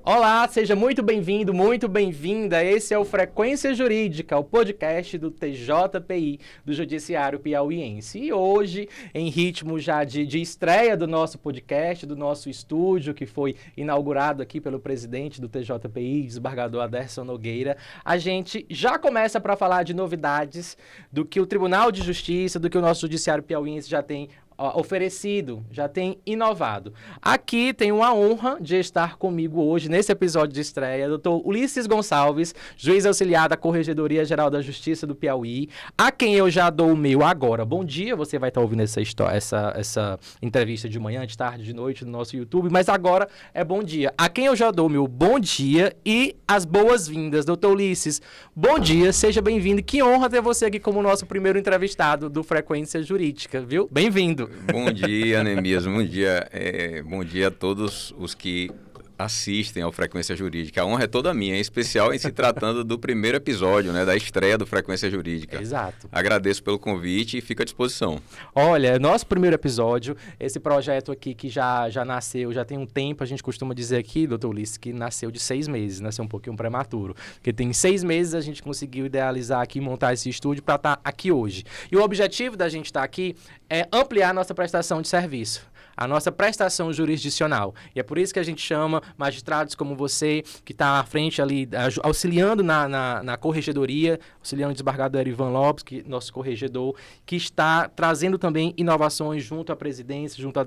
Olá, seja muito bem-vindo, muito bem-vinda. Esse é o Frequência Jurídica, o podcast do TJPI, do Judiciário Piauiense. E hoje, em ritmo já de estreia do nosso podcast, do nosso estúdio, que foi inaugurado aqui pelo presidente do TJPI, desembargador Aderson Nogueira, a gente já começa para falar de novidades do que o Tribunal de Justiça, do que o nosso Judiciário Piauiense já tem oferecido, já tem inovado. Aqui tenho a honra de estar comigo hoje, nesse episódio de estreia, doutor Ulisses Gonçalves, juiz auxiliar da Corregedoria Geral da Justiça do Piauí, a quem eu já dou o meu agora. Bom dia, você vai estar ouvindo essa entrevista de manhã, de tarde, de noite no nosso YouTube, mas agora é bom dia. A quem eu já dou o meu bom dia e as boas-vindas. Doutor Ulisses, bom dia, seja bem-vindo. Que honra ter você aqui como nosso primeiro entrevistado do Frequência Jurídica, viu? Bem-vindo. Bom dia, Neemias. Bom dia a todos os que assistem ao Frequência Jurídica. A honra é toda minha, em especial em se tratando do primeiro episódio, né, da estreia do Frequência Jurídica. Exato. Agradeço pelo convite e fico à disposição. Olha, nosso primeiro episódio, esse projeto aqui que já nasceu, já tem um tempo, a gente costuma dizer aqui, doutor Ulisses, que nasceu de 6 meses, nasceu um pouquinho prematuro, porque tem 6 meses a gente conseguiu idealizar aqui, montar esse estúdio para estar aqui hoje. E o objetivo da gente estar aqui é ampliar nossa prestação de serviço, a nossa prestação jurisdicional. E é por isso que a gente chama magistrados como você, que está à frente ali, auxiliando na corregedoria, auxiliando o desembargador Ivan Lopes, que nosso corregedor, que está trazendo também inovações junto à presidência, junto a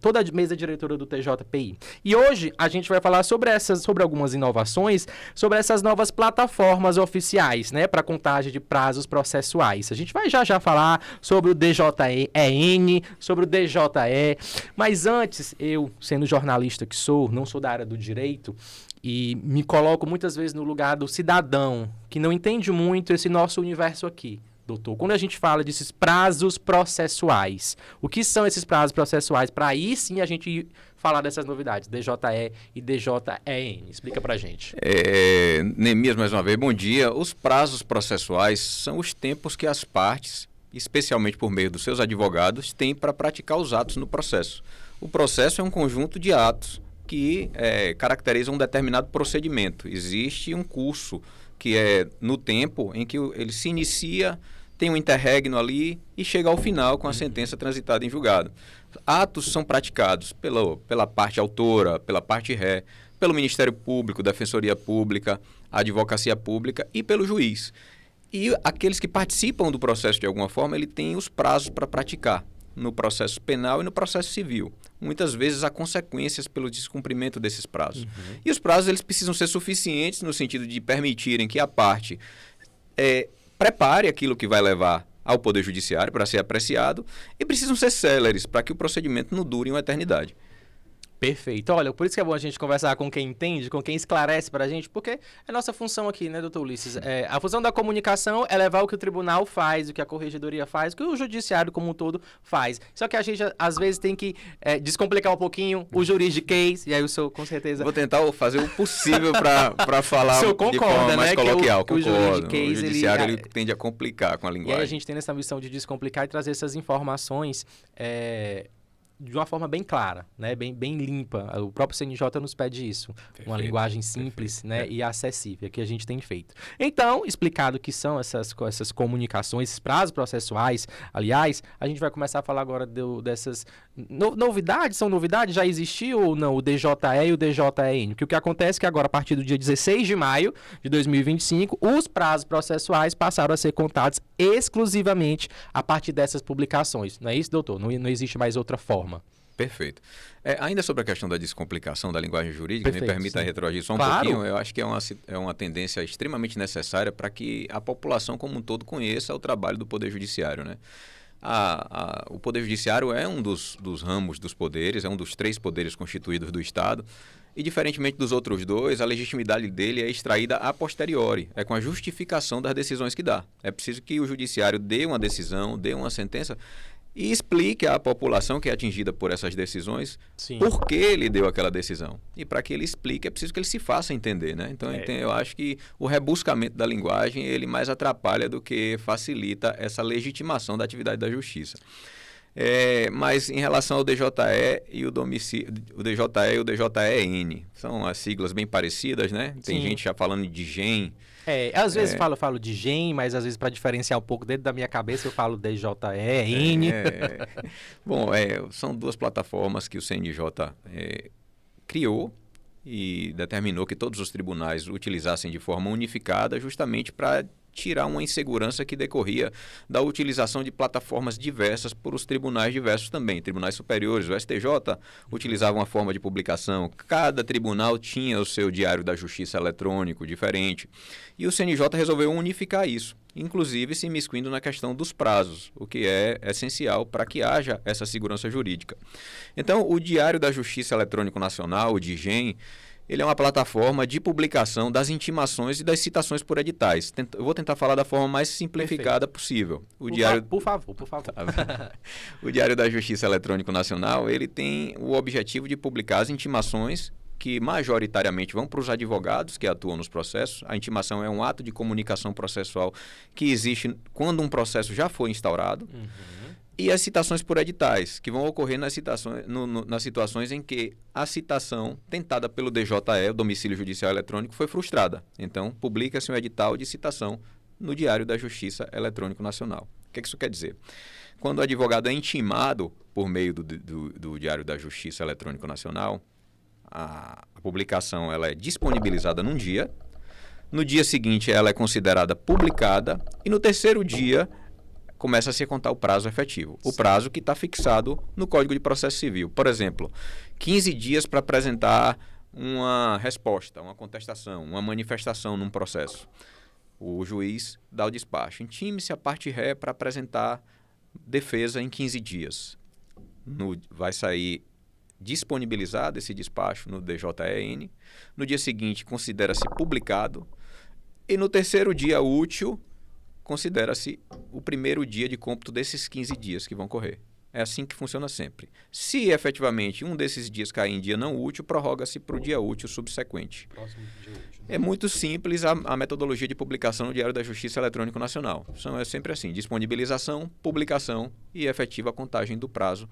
toda a mesa diretora do TJPI. E hoje a gente vai falar sobre algumas inovações, sobre essas novas plataformas oficiais, né, para contagem de prazos processuais. A gente vai já falar sobre o DJEN, sobre o DJE, mas antes, eu, sendo jornalista que sou, não sou da área do direito, e me coloco muitas vezes no lugar do cidadão, que não entende muito esse nosso universo aqui, doutor. Quando a gente fala desses prazos processuais, o que são esses prazos processuais? Para aí sim a gente falar dessas novidades, DJE e DJEN. Explica pra gente. Neemias, mais uma vez, bom dia. Os prazos processuais são os tempos que as partes, especialmente por meio dos seus advogados, têm para praticar os atos no processo. O processo é um conjunto de atos que caracterizam um determinado procedimento. Existe um curso que é no tempo em que ele se inicia, tem um interregno ali e chega ao final com a sentença transitada em julgado. Atos são praticados pela parte autora, pela parte ré, pelo Ministério Público, Defensoria Pública, Advocacia Pública e pelo juiz. E aqueles que participam do processo de alguma forma, ele tem os prazos para praticar no processo penal e no processo civil. Muitas vezes há consequências pelo descumprimento desses prazos. E os prazos eles precisam ser suficientes no sentido de permitirem que a parte prepare aquilo que vai levar ao Poder Judiciário para ser apreciado e precisam ser céleres para que o procedimento não dure uma eternidade. Perfeito. Olha, por isso que é bom a gente conversar com quem entende, com quem esclarece pra gente, porque é nossa função aqui, né, doutor Ulisses? A função da comunicação é levar o que o tribunal faz, o que a corregedoria faz, o que o judiciário como um todo faz. Só que a gente, às vezes, tem que descomplicar um pouquinho o juridiquês, e aí o senhor, com certeza... Vou tentar fazer o possível para falar o senhor concorda, de forma mais né, coloquial. Que o juridiquês, o judiciário ele tende a complicar com a linguagem. E aí a gente tem essa missão de descomplicar e trazer essas informações... de uma forma bem clara, né? bem limpa. O próprio CNJ nos pede isso. Uma linguagem simples, né? E acessível, que a gente tem feito. Então, explicado o que são essas comunicações, esses prazos processuais, aliás, a gente vai começar a falar agora dessas novidades. São novidades? Já existiu ou não o DJE e o DJEN? Porque o que acontece é que agora, a partir do dia 16 de maio de 2025, os prazos processuais passaram a ser contados exclusivamente a partir dessas publicações. Não é isso, doutor? Não existe mais outra forma. Perfeito. Ainda sobre a questão da descomplicação da linguagem jurídica, Perfeito, me permita retroagir só um pouquinho, eu acho que é uma tendência extremamente necessária para que a população como um todo conheça o trabalho do Poder Judiciário, né? O Poder Judiciário é um dos ramos dos poderes, é um dos 3 poderes constituídos do Estado, e diferentemente dos outros 2, a legitimidade dele é extraída a posteriori, é com a justificação das decisões que dá. É preciso que o Judiciário dê uma decisão, dê uma sentença, e explique à população que é atingida por essas decisões por que ele deu aquela decisão. E para que ele explique, é preciso que ele se faça entender, né? Então, eu acho que o rebuscamento da linguagem, ele mais atrapalha do que facilita essa legitimação da atividade da justiça. Mas em relação ao DJE e o domicílio, o DJE e o DJEN, são as siglas bem parecidas, né? Tem Sim. gente já falando de GEM. Às vezes falo de GEM, mas às vezes para diferenciar um pouco dentro da minha cabeça eu falo DJEN. Bom, são duas plataformas que o CNJ criou e determinou que todos os tribunais utilizassem de forma unificada, justamente para tirar uma insegurança que decorria da utilização de plataformas diversas por os tribunais diversos também. Tribunais superiores, o STJ utilizava uma forma de publicação, cada tribunal tinha o seu diário da justiça eletrônico diferente. E o CNJ resolveu unificar isso, inclusive se imiscuindo na questão dos prazos, o que é essencial para que haja essa segurança jurídica. Então, o Diário da Justiça Eletrônico Nacional, o DIGEM, ele é uma plataforma de publicação das intimações e das citações por editais. Eu vou tentar falar da forma mais simplificada possível. Por favor. O Diário da Justiça Eletrônico Nacional, ele tem o objetivo de publicar as intimações que majoritariamente vão para os advogados que atuam nos processos. A intimação é um ato de comunicação processual que existe quando um processo já foi instaurado. E as citações por editais, que vão ocorrer nas situações em que a citação tentada pelo DJE, o domicílio judicial eletrônico, foi frustrada. Então, publica-se um edital de citação no Diário da Justiça Eletrônico Nacional. O que isso quer dizer? Quando o advogado é intimado por meio do Diário da Justiça Eletrônico Nacional, a publicação ela é disponibilizada num dia, no dia seguinte ela é considerada publicada e no terceiro dia começa a se contar o prazo efetivo. O prazo que está fixado no Código de Processo Civil. Por exemplo, 15 dias para apresentar uma resposta, uma contestação, uma manifestação num processo. O juiz dá o despacho. Intime-se a parte ré para apresentar defesa em 15 dias. Vai sair disponibilizado esse despacho no DJEN. No dia seguinte, considera-se publicado. E no terceiro dia útil, considera-se o primeiro dia de cômputo desses 15 dias que vão correr. É assim que funciona sempre. Se efetivamente um desses dias cair em dia não útil, prorroga-se para o dia útil subsequente. Próximo dia útil. É muito simples a metodologia de publicação no Diário da Justiça Eletrônico Nacional. É sempre assim, disponibilização, publicação e efetiva contagem do prazo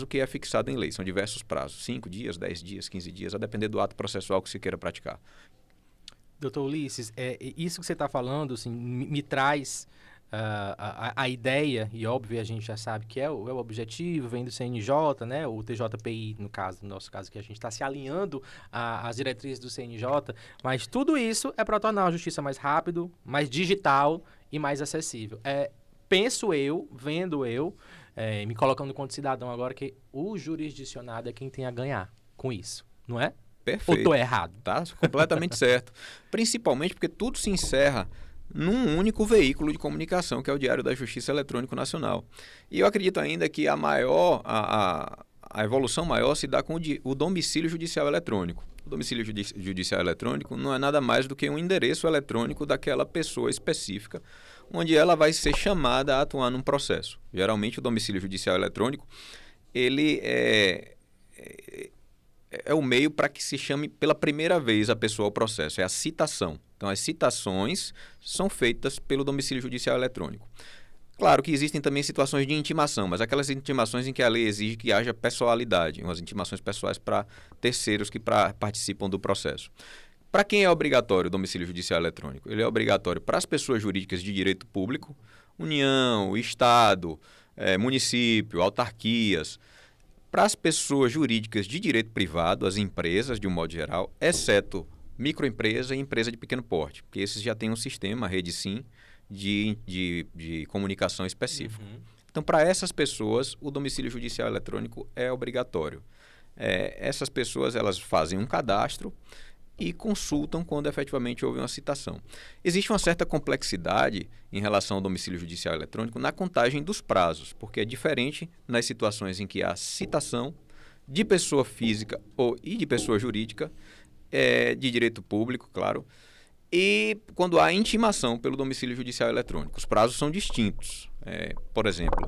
que é fixado em lei. São diversos prazos, 5 dias, 10 dias, 15 dias, a depender do ato processual que se queira praticar. Doutor Ulisses, isso que você está falando assim, me traz a ideia, e óbvio a gente já sabe que é o objetivo, vem do CNJ, né? O TJPI, no nosso caso, que a gente está se alinhando às diretrizes do CNJ, mas tudo isso é para tornar a justiça mais rápido, mais digital e mais acessível. Penso eu, me colocando enquanto cidadão agora, que o jurisdicionado é quem tem a ganhar com isso, não é? Perfeito. Ou estou errado? Tá completamente certo. Principalmente porque tudo se encerra num único veículo de comunicação, que é o Diário da Justiça Eletrônico Nacional. E eu acredito ainda que a evolução maior se dá com o domicílio judicial eletrônico. O domicílio judicial eletrônico não é nada mais do que um endereço eletrônico daquela pessoa específica, onde ela vai ser chamada a atuar num processo. Geralmente, o domicílio judicial eletrônico ele é o meio para que se chame pela primeira vez a pessoa ao processo, é a citação. Então, as citações são feitas pelo domicílio judicial eletrônico. Claro que existem também situações de intimação, mas aquelas intimações em que a lei exige que haja pessoalidade, umas intimações pessoais para terceiros que participam do processo. Para quem é obrigatório o domicílio judicial eletrônico? Ele é obrigatório para as pessoas jurídicas de direito público, União, Estado, município, autarquias. Para as pessoas jurídicas de direito privado, as empresas de um modo geral, exceto microempresa e empresa de pequeno porte, porque esses já têm um sistema, a rede SIM, de comunicação específico. Então, para essas pessoas, o domicílio judicial eletrônico é obrigatório. Essas pessoas elas fazem um cadastro e consultam quando efetivamente houve uma citação. Existe uma certa complexidade em relação ao domicílio judicial eletrônico na contagem dos prazos, porque é diferente nas situações em que há citação de pessoa física e de pessoa jurídica, de direito público, claro, e quando há intimação pelo domicílio judicial eletrônico. Os prazos são distintos. Por exemplo,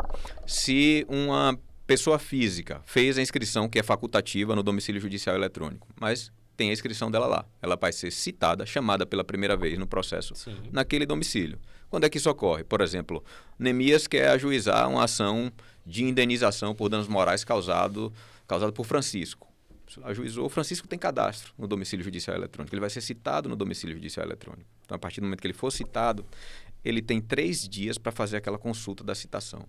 se uma pessoa física fez a inscrição que é facultativa no domicílio judicial eletrônico, mas tem a inscrição dela lá. Ela vai ser citada, chamada pela primeira vez no processo, naquele domicílio. Quando é que isso ocorre? Por exemplo, Neemias quer ajuizar uma ação de indenização por danos morais causado por Francisco. Ajuizou, o Francisco tem cadastro no domicílio judicial eletrônico. Ele vai ser citado no domicílio judicial eletrônico. Então, a partir do momento que ele for citado, ele tem 3 dias para fazer aquela consulta da citação.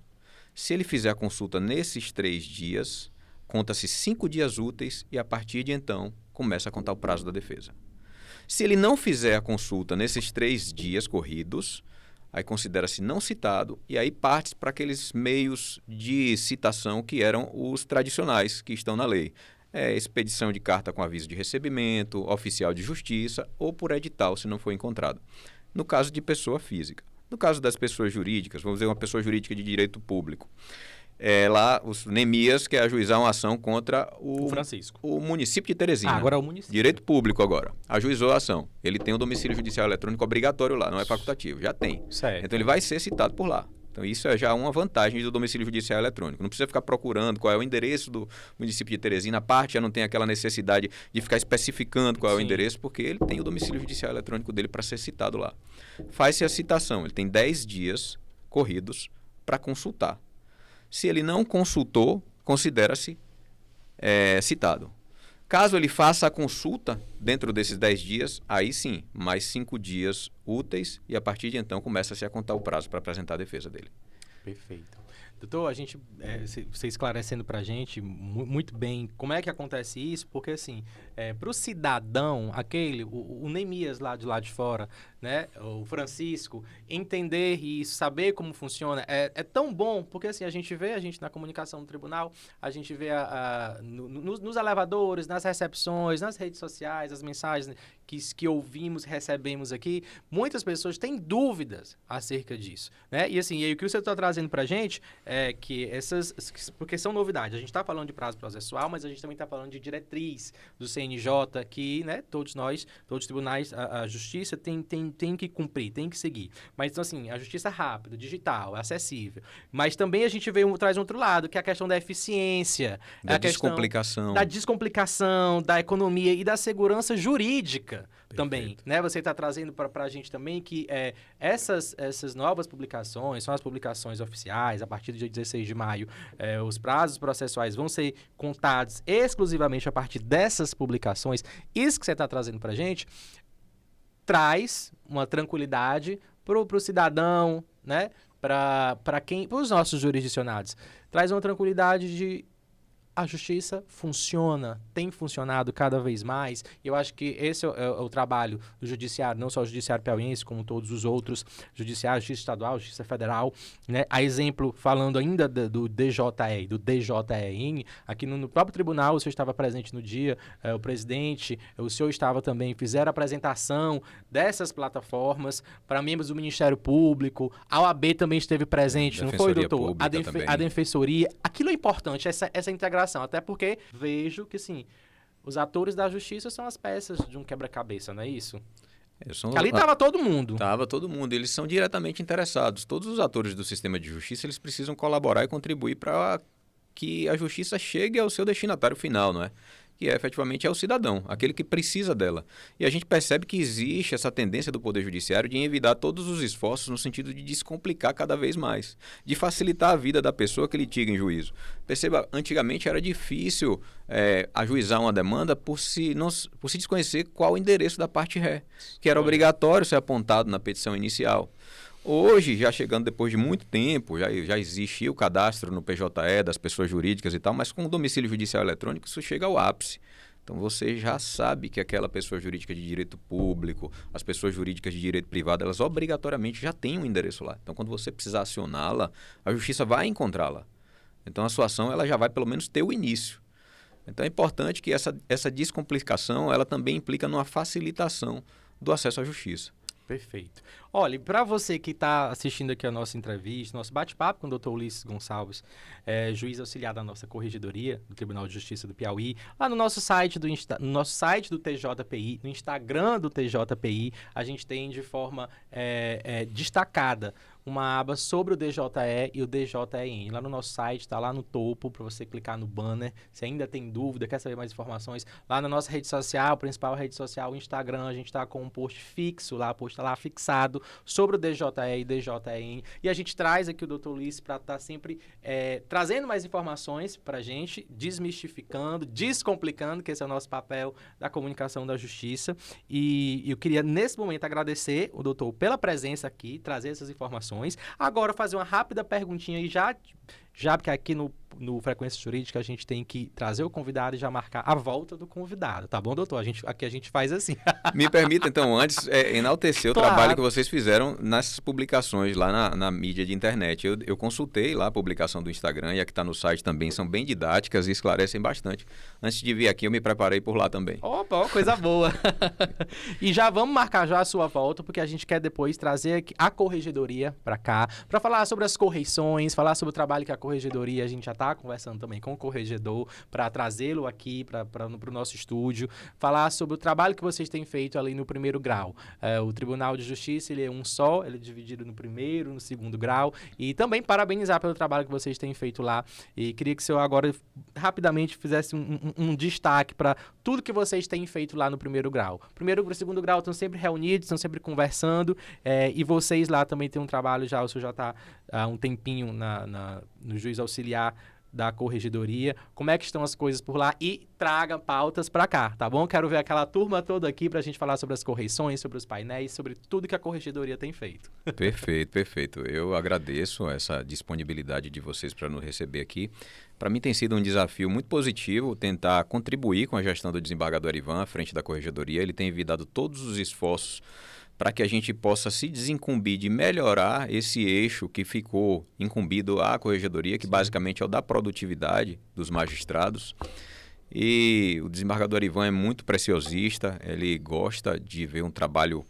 Se ele fizer a consulta nesses 3 dias, conta-se 5 dias úteis e, a partir de então, começa a contar o prazo da defesa. Se ele não fizer a consulta nesses 3 dias corridos, aí considera-se não citado e aí parte para aqueles meios de citação que eram os tradicionais, que estão na lei. Expedição de carta com aviso de recebimento, oficial de justiça ou por edital, se não for encontrado. No caso de pessoa física. No caso das pessoas jurídicas, vamos dizer uma pessoa jurídica de direito público, lá o Neemias quer ajuizar uma ação contra o Francisco. O município de Teresina. Agora é o município. Direito público agora. Ajuizou a ação. Ele tem um domicílio judicial eletrônico obrigatório lá, não é facultativo, já tem. Certo. Então ele vai ser citado por lá. Então isso é já uma vantagem do domicílio judicial eletrônico. Não precisa ficar procurando qual é o endereço do município de Teresina. A parte já não tem aquela necessidade de ficar especificando qual é o endereço, porque ele tem o domicílio judicial eletrônico dele para ser citado lá. Faz-se a citação. Ele tem 10 dias corridos para consultar. Se ele não consultou, considera-se citado. Caso ele faça a consulta dentro desses 10 dias, aí sim, mais 5 dias úteis e a partir de então começa-se a contar o prazo para apresentar a defesa dele. Perfeito. Doutor, a gente, você esclarecendo para a gente muito bem como é que acontece isso, porque assim, para o cidadão, o Neemias lá de fora, né, o Francisco, entender e saber como funciona é tão bom, porque assim, a gente na comunicação do tribunal, a gente vê nos elevadores, nas recepções, nas redes sociais, as mensagens que ouvimos, recebemos aqui, muitas pessoas têm dúvidas acerca disso, né? E assim, o que você está trazendo para a gente é que porque são novidades, a gente está falando de prazo processual, mas a gente também está falando de diretriz do CNJ, que, né, todos os tribunais, a justiça tem que cumprir, tem que seguir. Mas, então, assim, a justiça é rápida, digital, é acessível. Mas também a gente traz um outro lado, que é a questão da eficiência. Da descomplicação. Da descomplicação, da economia e da segurança jurídica. Perfeito. Também, né? Você está trazendo para a gente também que essas novas publicações são as publicações oficiais. A partir do dia 16 de maio, os prazos processuais vão ser contados exclusivamente a partir dessas publicações. Isso que você está trazendo para a gente traz uma tranquilidade para o cidadão, né? Para os nossos jurisdicionados. Traz uma tranquilidade de a justiça funciona, tem funcionado cada vez mais. E eu acho que esse é o trabalho do judiciário, não só o judiciário piauiense, como todos os outros judiciários, justiça estadual, justiça federal, né? A exemplo, falando ainda do DJE, do DJEN, aqui no próprio tribunal, o senhor estava presente no dia, o presidente, o senhor estava também, fizeram a apresentação dessas plataformas para membros do Ministério Público, a OAB também esteve presente, não foi, doutor? A Defensoria. Aquilo é importante, essa integração. Até porque vejo que, assim, os atores da justiça são as peças de um quebra-cabeça, não é isso? Ali estava todo mundo. Estava todo mundo. Eles são diretamente interessados. Todos os atores do sistema de justiça, eles precisam colaborar e contribuir para que a justiça chegue ao seu destinatário final, não é? Que efetivamente é o cidadão, aquele que precisa dela. E a gente percebe que existe essa tendência do Poder Judiciário de envidar todos os esforços no sentido de descomplicar cada vez mais, de facilitar a vida da pessoa que litiga em juízo. Perceba, antigamente era difícil ajuizar uma demanda por se desconhecer qual o endereço da parte ré, que era obrigatório ser apontado na petição inicial. Hoje, já chegando depois de muito tempo, já existia o cadastro no PJE das pessoas jurídicas e tal, mas com o domicílio judicial eletrônico isso chega ao ápice. Então você já sabe que aquela pessoa jurídica de direito público, as pessoas jurídicas de direito privado, elas obrigatoriamente já têm um endereço lá. Então quando você precisar acioná-la, a justiça vai encontrá-la. Então a sua ação ela já vai pelo menos ter o início. Então é importante que essa descomplicação ela também implica numa facilitação do acesso à justiça. Perfeito. Olha, para você que está assistindo aqui a nossa entrevista, nosso bate-papo com o Dr. Ulisses Gonçalves, juiz auxiliar da nossa corregedoria do Tribunal de Justiça do Piauí, lá no nosso site do TJPI, no Instagram do TJPI, a gente tem de forma destacada uma aba sobre o DJE e o DJEN. Lá no nosso site, tá lá no topo, para você clicar no banner. Se ainda tem dúvida, quer saber mais informações, lá na nossa rede social, principal rede social, o Instagram, a gente está com um post fixo lá, post tá lá fixado sobre o DJE e DJEN. E a gente traz aqui o Dr. Ulisses para estar sempre trazendo mais informações para a gente, desmistificando, descomplicando, que esse é o nosso papel da comunicação da justiça. E eu queria, nesse momento, agradecer o doutor pela presença aqui, trazer essas informações. Agora, fazer uma rápida perguntinha e já porque aqui no Frequência Jurídica a gente tem que trazer o convidado e já marcar a volta do convidado, tá bom, doutor? Aqui a gente faz assim. Me permita, então, antes, enaltecer o trabalho que vocês fizeram nessas publicações lá na mídia de internet. Eu consultei lá a publicação do Instagram e a que está no site também, são bem didáticas e esclarecem bastante. Antes de vir aqui, eu me preparei por lá também. Opa, coisa boa. E já vamos marcar já a sua volta, porque a gente quer depois trazer a corregedoria para cá, para falar sobre as correições, falar sobre o trabalho que a corregedoria, a gente já está conversando também com o corregedor, para trazê-lo aqui para o nosso estúdio, falar sobre o trabalho que vocês têm feito ali no primeiro grau. O Tribunal de Justiça, ele é um só, ele é dividido no primeiro, no segundo grau, e também parabenizar pelo trabalho que vocês têm feito lá. E queria que o senhor agora rapidamente fizesse um destaque para tudo que vocês têm feito lá no primeiro grau. Primeiro e o segundo grau estão sempre reunidos, estão sempre conversando, e vocês lá também têm um trabalho já, o senhor já está há um tempinho no juiz auxiliar da corregedoria. Como é que estão as coisas por lá? E traga pautas para cá, tá bom? Quero ver aquela turma toda aqui para a gente falar sobre as correições, sobre os painéis, sobre tudo que a corregedoria tem feito. Perfeito, perfeito. Eu agradeço essa disponibilidade de vocês para nos receber aqui. Para mim tem sido um desafio muito positivo tentar contribuir com a gestão do desembargador Ivan à frente da corregedoria. Ele tem evitado todos os esforços para que a gente possa se desincumbir de melhorar esse eixo que ficou incumbido à corregedoria, que basicamente é o da produtividade dos magistrados. E o desembargador Ivan é muito preciosista, ele gosta de ver um trabalho,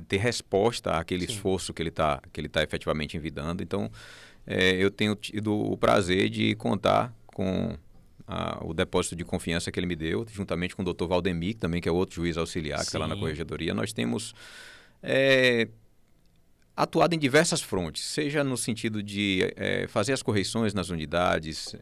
ter resposta àquele esforço que ele tá efetivamente envidando. Então, eu tenho tido o prazer de contar com o depósito de confiança que ele me deu, juntamente com o Dr. Valdemir, também, que é outro juiz auxiliar que está lá na corregedoria. Nós temos atuado em diversas frontes, seja no sentido de fazer as correições nas unidades,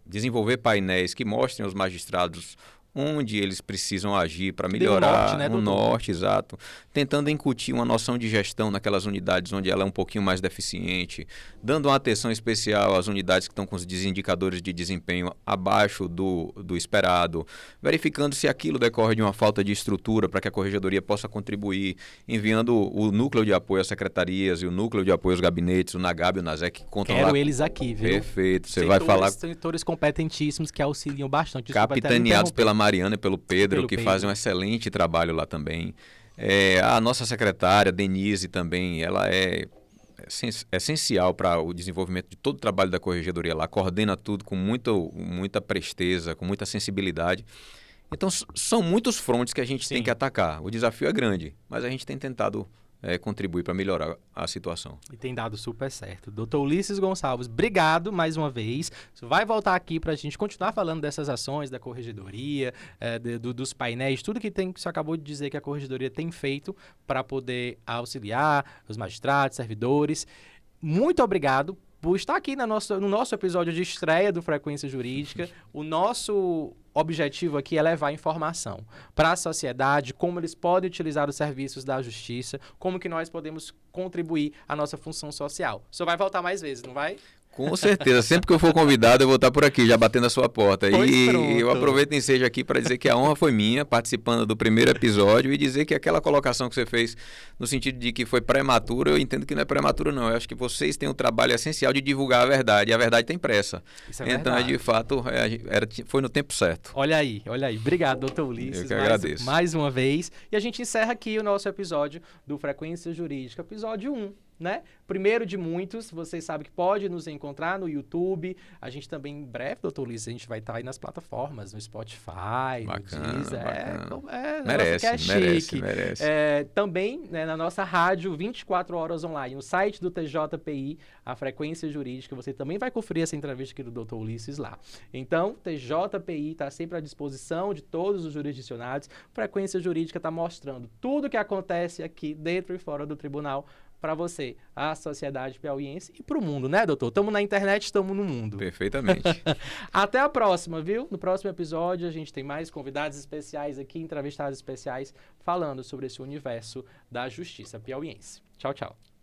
desenvolver painéis que mostrem aos magistrados onde eles precisam agir para melhorar o norte, exato, tentando incutir uma noção de gestão naquelas unidades onde ela é um pouquinho mais deficiente, dando uma atenção especial às unidades que estão com os desindicadores de desempenho abaixo do esperado, verificando se aquilo decorre de uma falta de estrutura para que a corregedoria possa contribuir, enviando o núcleo de apoio às secretarias e o núcleo de apoio aos gabinetes, o NAGAB e o NASEC, que contam Quero eles aqui, viu? Perfeito, você vai falar... Setores competentíssimos que auxiliam bastante. Capitaneados pela Mariana e pelo Pedro, que fazem um excelente trabalho lá também. A nossa secretária, Denise, também, ela é essencial para o desenvolvimento de todo o trabalho da corregedoria lá, coordena tudo com muita presteza, com muita sensibilidade. Então, são muitos frontes que a gente tem que atacar. O desafio é grande, mas a gente tem tentado contribuir para melhorar a situação. E tem dado super certo. Dr. Ulisses Gonçalves, obrigado mais uma vez. Você vai voltar aqui para a gente continuar falando dessas ações da corregedoria, dos painéis, tudo que você acabou de dizer que a corregedoria tem feito para poder auxiliar os magistrados, servidores. Muito obrigado por estar aqui no nosso episódio de estreia do Frequência Jurídica. O nosso objetivo aqui é levar informação para a sociedade, como eles podem utilizar os serviços da justiça, como que nós podemos contribuir à nossa função social. O senhor vai voltar mais vezes, não vai? Com certeza, sempre que eu for convidado eu vou estar por aqui, já batendo a sua porta. Pois e pronto. Eu aproveito e ensejo aqui para dizer que a honra foi minha, participando do primeiro episódio, e dizer que aquela colocação que você fez no sentido de que foi prematuro, eu entendo que não é prematuro não. Eu acho que vocês têm um trabalho essencial de divulgar a verdade, e a verdade tem pressa. Isso é então, verdade. de fato, foi no tempo certo. Olha aí. Obrigado, doutor Ulisses. Eu que agradeço. Mais uma vez. E a gente encerra aqui o nosso episódio do Frequência Jurídica, episódio 1. Né? Primeiro de muitos, vocês sabem que pode nos encontrar no YouTube. A gente também, em breve, doutor Ulisses, a gente vai estar aí nas plataformas, no Spotify, Bacana, no Deezer. Merece. Também, né, na nossa rádio, 24 horas online, no site do TJPI, a Frequência Jurídica, você também vai conferir essa entrevista aqui do doutor Ulisses lá. Então, TJPI está sempre à disposição de todos os jurisdicionados. Frequência Jurídica está mostrando tudo o que acontece aqui dentro e fora do tribunal para você, a sociedade piauiense e para o mundo, né, doutor? Estamos na internet, estamos no mundo. Perfeitamente. Até a próxima, viu? No próximo episódio a gente tem mais convidados especiais aqui, entrevistados especiais, falando sobre esse universo da justiça piauiense. Tchau, tchau.